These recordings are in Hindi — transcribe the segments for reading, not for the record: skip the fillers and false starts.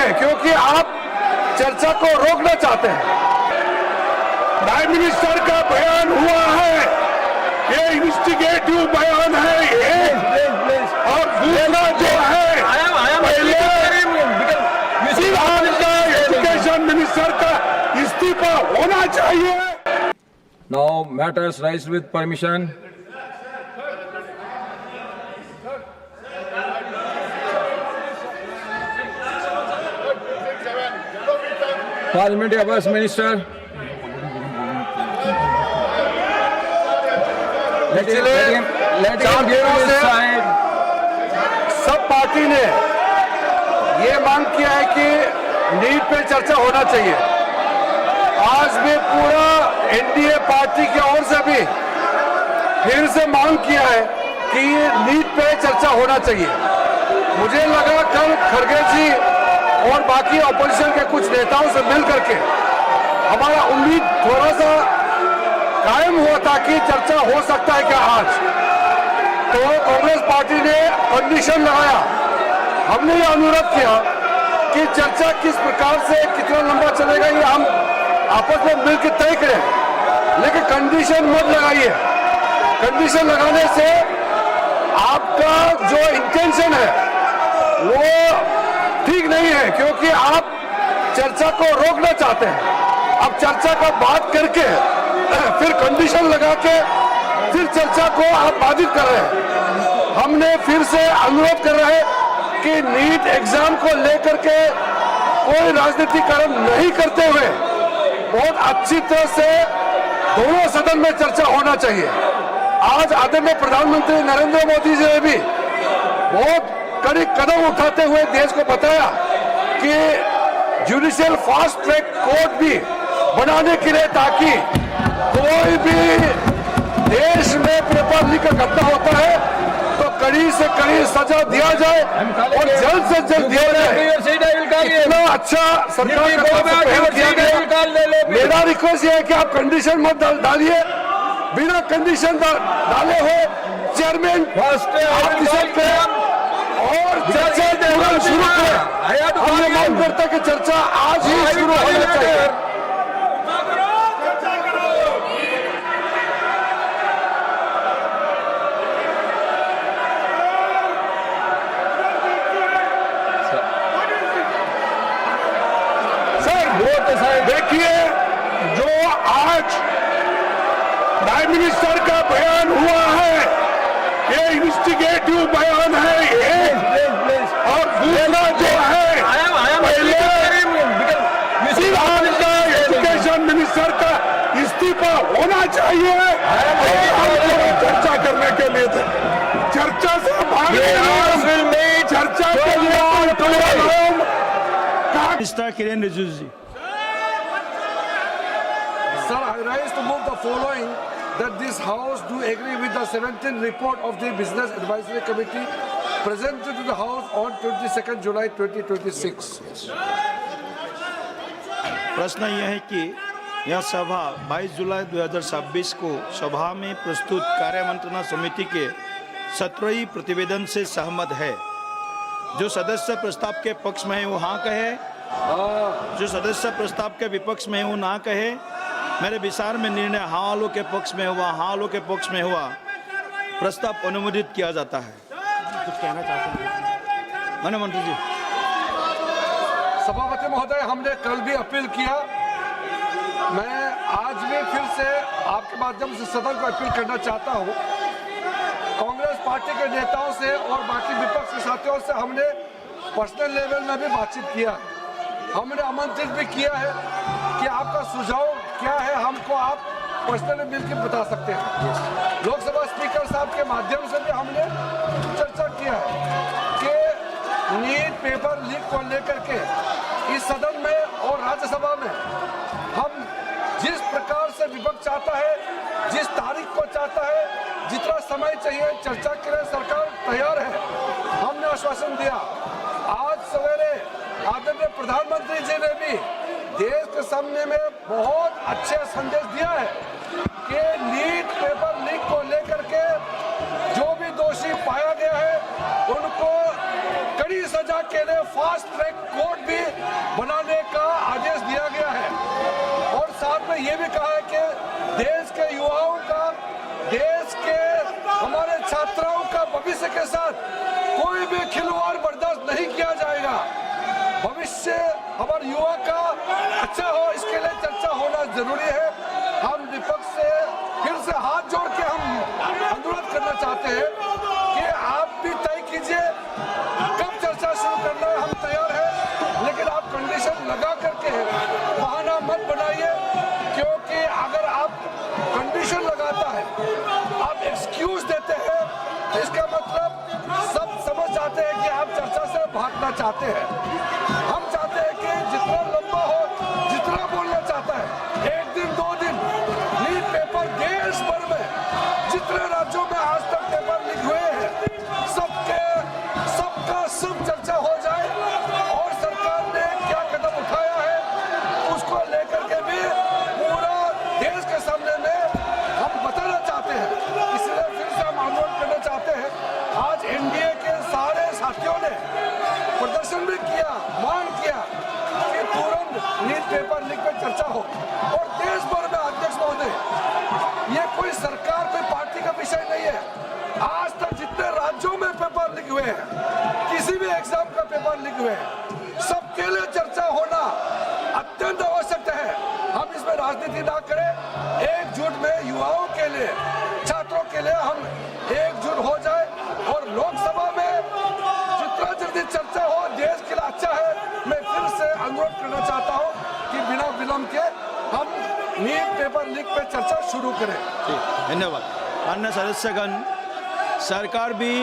है, क्योंकि आप चर्चा को रोकना चाहते हैं। प्राइम मिनिस्टर का बयान हुआ है, ये इन्वेस्टिगेटिव बयान है ये, और दूसरा जो है पहले एजुकेशन मिनिस्टर का इस्तीफा होना चाहिए। Now matters raised with permission. Parliamentary Affairs Minister. Let him give his side. सब पार्टी ने ये मांग किया है कि नीट पे चर्चा होना चाहिए। आज भी पूरा एनडीए पार्टी की ओर से भी फिर से मांग किया है कि नीट पे चर्चा होना चाहिए। मुझे लगा कल खड़गे जी और बाकी ऑपोजिशन के कुछ नेताओं से मिल करके हमारा उम्मीद थोड़ा सा कायम हुआ था कि चर्चा हो सकता है क्या आज। तो कांग्रेस पार्टी ने कंडीशन लगाया, हमने ये अनुरोध किया कि चर्चा किस प्रकार से कितना लंबा चलेगा ये हम आपस में मिलकर तय करें, लेकिन कंडीशन मत लगाइए। कंडीशन लगाने से आपका जो इंटेंशन है वो ठीक नहीं है, क्योंकि आप चर्चा को रोकना चाहते हैं। अब चर्चा का बात करके फिर कंडीशन लगा के फिर चर्चा को आप बाधित कर रहे हैं। हमने फिर से अनुरोध कर रहे हैं कि नीट एग्जाम को लेकर के कोई राजनीतिकरण नहीं करते हुए बहुत अच्छी तरह से दोनों सदन में चर्चा होना चाहिए। आज आदरणीय प्रधानमंत्री नरेंद्र मोदी जी ने भी बहुत कड़ी कदम उठाते हुए देश को बताया कि जुडिशियल फास्ट ट्रैक कोर्ट भी बनाने के लिए, ताकि कोई भी देश में पेपर लीक का घटना होता है तो कड़ी से कड़ी सजा दिया जाए और जल्द से जल्द दिया जाए। इतना अच्छा सरकार का पहल किया गया। मेरा रिक्वेस्ट ये है कि आप कंडीशन मत डालिए, बिना कंडीशन डाले हो चेयरमैन आप डिसाइड करें और चर्चा शुरू करें। हम ये मांग करते हैं कि चर्चा आज ही शुरू होना चाहिए। देखिए, जो आज प्राइम मिनिस्टर का बयान हुआ है, ये इन्वेस्टिगेटिव बयान है ये, और दूसरा जो है पहले एजुकेशन मिनिस्टर का इस्तीफा होना चाहिए। चर्चा करने के लिए थे, चर्चा से भाग चर्चा के लिए minister Kiren Rijiju ji. Sir, I rise to move the following, that this House do agree with the 17th report of the Business Advisory Committee presented to the House on 22nd July 2026. प्रश्न यह है कि यह सभा 22 जुलाई 2026 को सभा में प्रस्तुत कार्यमंत्रणा समिति के 17वें प्रतिवेदन से सहमत है। जो सदस्य प्रस्ताव के पक्ष में है वो हाँ कहे, जो सदस्य प्रस्ताव के विपक्ष में है वो ना कहे। मेरे विचार में निर्णय हाँ वालों के पक्ष में हुआ, हाँ वालों के पक्ष में हुआ, प्रस्ताव अनुमोदित किया जाता है। कुछ कहना चाहते हैं माननीय मंत्री जी? सभापति महोदय, हमने कल भी अपील किया, मैं आज भी फिर से आपके माध्यम से सदन को अपील करना चाहता हूं। कांग्रेस पार्टी के नेताओं से और बाकी विपक्ष के साथियों से हमने पर्सनल लेवल में भी बातचीत किया है। हमने आमंत्रित भी किया है कि आपका सुझाव क्या है हमको आप पर्सनली मिलकर बता सकते हैं। लोकसभा स्पीकर साहब के माध्यम से भी हमने चर्चा किया है कि नीट पेपर लीक को लेकर के इस सदन में और राज्यसभा में हम जिस प्रकार से विपक्ष चाहता है, जिस तारीख को चाहता है, जितना समय चाहिए चर्चा के लिए सरकार तैयार है। हमने आश्वासन दिया। आज सवेरे आदरणीय प्रधानमंत्री जी ने भी देश के सामने में बहुत अच्छे संदेश दिया है कि नीट पेपर लीक को लेकर के जो भी दोषी पाया गया है उनको कड़ी सजा के लिए फास्ट ट्रैक कोर्ट भी बनाने का आदेश दिया गया है। और साथ में ये भी कहा है कि देश के युवाओं का, देश के हमारे छात्राओं का भविष्य के साथ कोई भी खिलवाड़ बर्दाश्त नहीं किया जाएगा। भविष्य हमारे युवा का अच्छा हो, इसके लिए चर्चा होना जरूरी है। हम विपक्ष से फिर से हाथ जोड़ के हम अनुरोध करना चाहते हैं कि आप भी तय कीजिए कब चर्चा शुरू करना है, हम तैयार हैं, लेकिन आप कंडीशन लगा करके बहाना मत बनाइए, क्योंकि अगर आप कंडीशन लगाता है, आप एक्सक्यूज देते हैं, तो इसका मतलब सब समझ जाते हैं कि आप चर्चा से भागना चाहते हैं। हम चाहते हैं कि जितना लंबा हो, जितना बोलना चाहता है, 1 दिन 2 दिन लीक पेपर देश भर में जितने राज्यों में आज तक पेपर लीक हुए हैं, सबका सब चर्चा हो जाए और सरकार ने क्या कदम उठाया है उसको लेकर के भी पूरा देश के सामने में हम बताना चाहते हैं। इसलिए फिर से हम अनुरोध करना चाहते हैं, आज एनडीए के सारे साथियों ने प्रदर्शन भी किया, मांग किया कि तुरंत नीट पेपर लीक पे चर्चा हो। और देश भर में अध्यक्ष महोदय, ये कोई सरकार, कोई पार्टी का विषय नहीं है। आज तक जितने राज्यों में पेपर लीक हुए हैं, किसी भी एग्जाम का पेपर लीक हुए हैं, सबके लिए चर्चा होना अत्यंत आवश्यक है। हम इसमें राजनीति ना करें, एकजुट में युवाओं के लिए, छात्रों के लिए हम एकजुट हो जाए और लोकसभा में जितना जल्दी चर्चा हो, देश के लिए अच्छा है। मैं फिर से अनुरोध करना चाहता हूं कि बिना विलंब के हम नीट पेपर लीक पे चर्चा शुरू करें। धन्यवाद। अन्य सदस्यगण, सरकार भी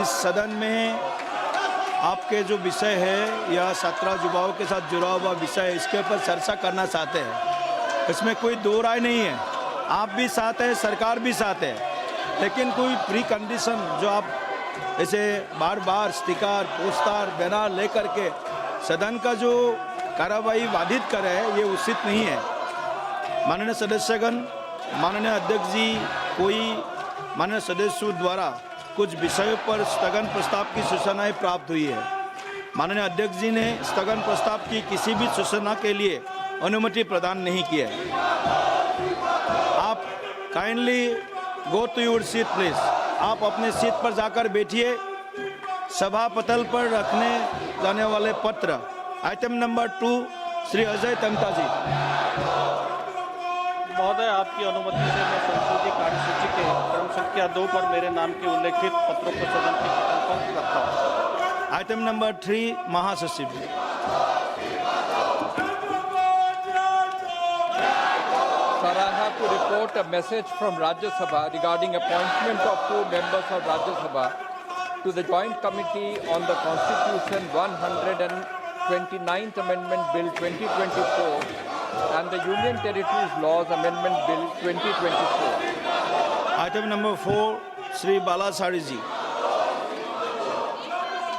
इस सदन में आपके जो विषय है या 17 युवाओं के साथ जुड़ा हुआ विषय है, इसके ऊपर चर्चा करना चाहते हैं। इसमें कोई दो राय नहीं है, आप भी साथ हैं, सरकार भी साथ है, लेकिन कोई प्री कंडीशन जो आप ऐसे बार बार स्टिकर, पोस्टर, बैनर लेकर के सदन का जो कार्रवाई बाधित कर रहे हैं, ये उचित नहीं है। माननीय सदस्यगण, माननीय अध्यक्ष जी, कोई माननीय सदस्यों द्वारा कुछ विषयों पर स्थगन प्रस्ताव की सूचनाएं प्राप्त हुई है। माननीय अध्यक्ष जी ने स्थगन प्रस्ताव की किसी भी सूचना के लिए अनुमति प्रदान नहीं की है। आप kindly go to your seat please. आप अपने सीट पर जाकर बैठिए। सभा पटल पर रखने जाने वाले पत्र आइटम नंबर 2 श्री अजय तमता जी। महोदय, आपकी अनुमति से मैं संशोधित कार्यसूची के क्रम संख्या 2 पर मेरे नाम के उल्लेखित पत्रों को सदन के पटल पर रखता हूँ। आइटम नंबर 3 महासचिव जी। Sir, I have to report a message from Rajya Sabha regarding appointment of 2 members of Rajya Sabha to the Joint Committee on the Constitution 129th Amendment Bill 2024 and the Union Territories Laws Amendment Bill 2024. Item number 4 Shri Balasari ji.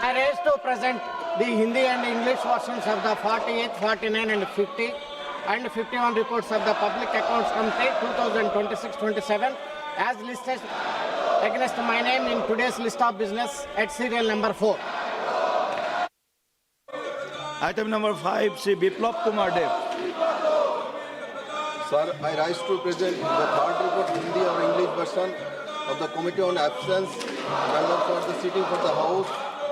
I raise to present the Hindi and English versions of the 48, 49 and 50 and 51 reports of the Public Accounts Committee 2026-27 as listed against my name in today's list of business at serial number 4. Item number 5 Shri Biplab Kumar Deb. Sir, I rise to present the third report, Hindi or English version of the Committee on Absence, member for the sitting for the House,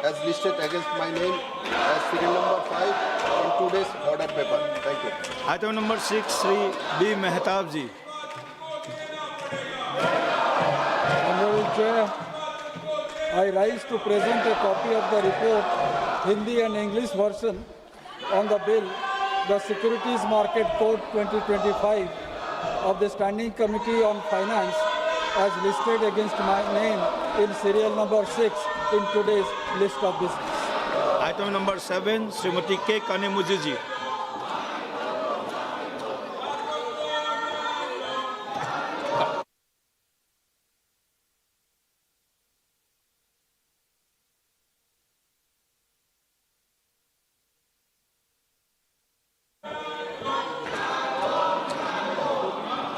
as listed against my name as serial number 5 in today's order paper. Thank you. Item number 6 Shri B Mahtab ji. Honorable Chair, I rise to present a copy of the report, Hindi and English version, on the bill, the Securities Market Code 2025 of the Standing Committee on Finance, as listed against my name in serial number 6 in today's list of business. Item number 7 Shrimati के कानीमुजी जी।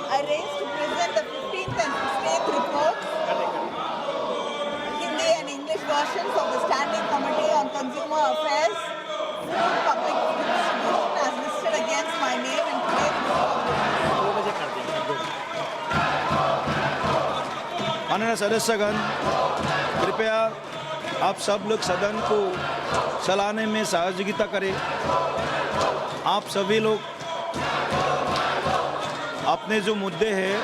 I raise to present the 15th and 16th reports, Hindi and English versions of the Standing Committee on सदस्यगण, कृपया आप सब लोग सदन को चलाने में सहयोगिता करें। आप सभी लोग अपने जो मुद्दे हैं,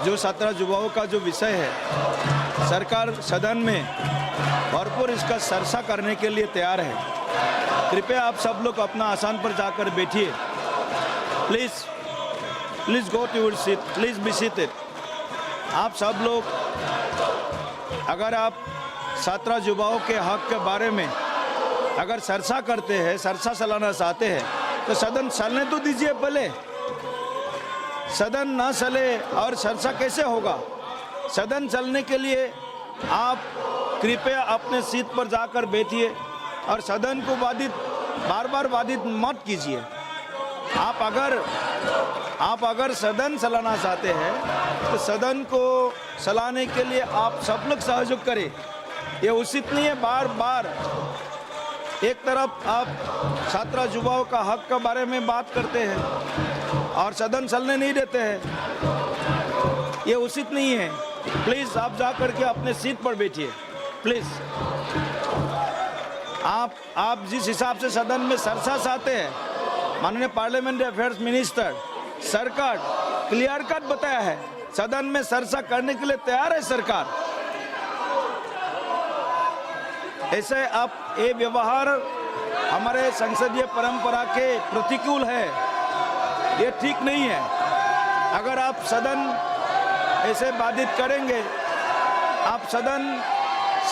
जो 17 युवाओं का जो विषय है, सरकार सदन में भरपूर इसका चर्चा करने के लिए तैयार है। कृपया आप सब लोग अपना आसन पर जाकर बैठिए। Please go to your seat, please be seated. आप सब लोग, अगर आप 17 युवाओं के हक के बारे में अगर चर्चा करते हैं, चर्चा चलाना चाहते हैं, तो सदन चलने तो दीजिए पहले। सदन ना चले और चर्चा कैसे होगा? सदन चलने के लिए आप कृपया अपने सीट पर जाकर बैठिए और सदन को बार बार बाधित मत कीजिए। आप अगर सदन चलाना चाहते हैं तो सदन को चलाने के लिए आप सब लोग सहयोग करें। ये उचित नहीं है बार बार एक तरफ आप छात्र युवाओं का हक के बारे में बात करते हैं और सदन चलने नहीं देते हैं। ये उचित नहीं है। प्लीज़ आप जा करके अपने सीट पर बैठिए। प्लीज़ आप जिस हिसाब से सदन में चर्चा चाहते हैं, माननीय पार्लियामेंट्री अफेयर्स मिनिस्टर सरकार क्लियर कट बताया है, सदन में चर्चा करने के लिए तैयार है सरकार। ऐसे आप ये व्यवहार हमारे संसदीय परंपरा के प्रतिकूल है, ये ठीक नहीं है। अगर आप सदन ऐसे बाधित करेंगे, आप सदन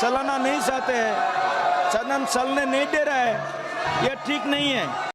चलाना नहीं चाहते हैं, सदन चलने नहीं दे रहा है, ये ठीक नहीं है।